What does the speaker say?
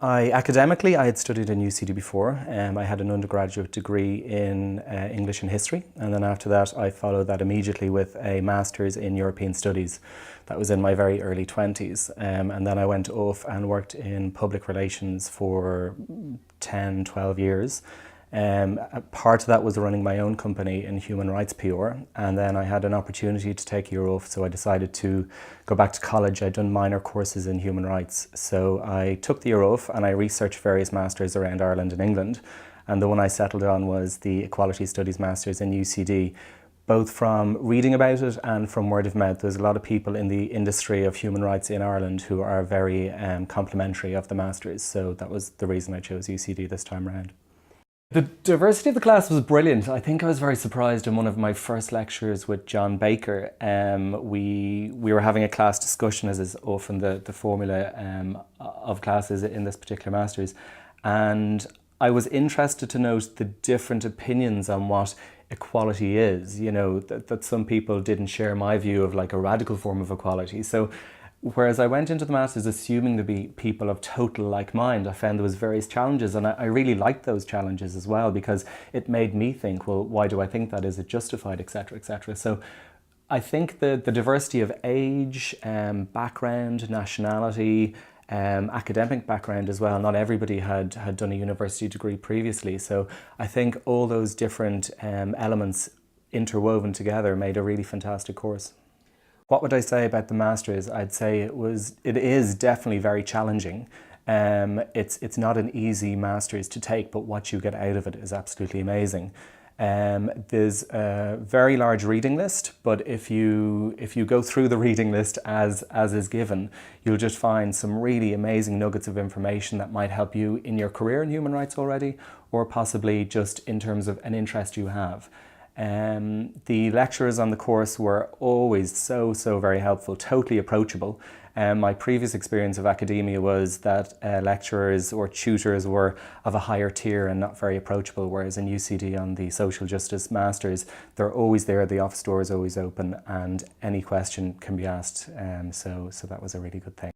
Academically, I had studied in UCD before. I had an undergraduate degree in English and History, and then after that I followed that immediately with a Master's in European Studies. That was in my very early 20s, and then I went off and worked in public relations for 10, 12 years. A part of that was running my own company in human rights PR, and then I had an opportunity to take a year off, so I decided to go back to college. I'd done minor courses in human rights, so I took the year off and I researched various masters around Ireland and England, and the one I settled on was the Equality Studies Masters in UCD. Both from reading about it and from word of mouth. There's a lot of people in the industry of human rights in Ireland who are very complimentary of the masters, so that was the reason I chose UCD this time around. The diversity of the class was brilliant. I think I was very surprised in one of my first lectures with John Baker. We were having a class discussion, as is often the formula of classes in this particular Masters, and I was interested to note the different opinions on what equality is. You know, that some people didn't share my view of like a radical form of equality. So whereas I went into the Masters assuming there'd be people of total like mind, I found there was various challenges, and I really liked those challenges as well, because it made me think, well, why do I think that? Is it justified, etc., etc. So I think the diversity of age, background, nationality, academic background as well. Not everybody had done a university degree previously, so I think all those different elements interwoven together made a really fantastic course. What would I say about the Masters? I'd say it is definitely very challenging. It's not an easy Masters to take, but what you get out of it is absolutely amazing. There's a very large reading list, but if you go through the reading list as is given, you'll just find some really amazing nuggets of information that might help you in your career in human rights already, or possibly just in terms of an interest you have. The lecturers on the course were always so very helpful, totally approachable. My previous experience of academia was that lecturers or tutors were of a higher tier and not very approachable, whereas in UCD on the Social Justice Masters, they're always there, the office door is always open, and any question can be asked, so that was a really good thing.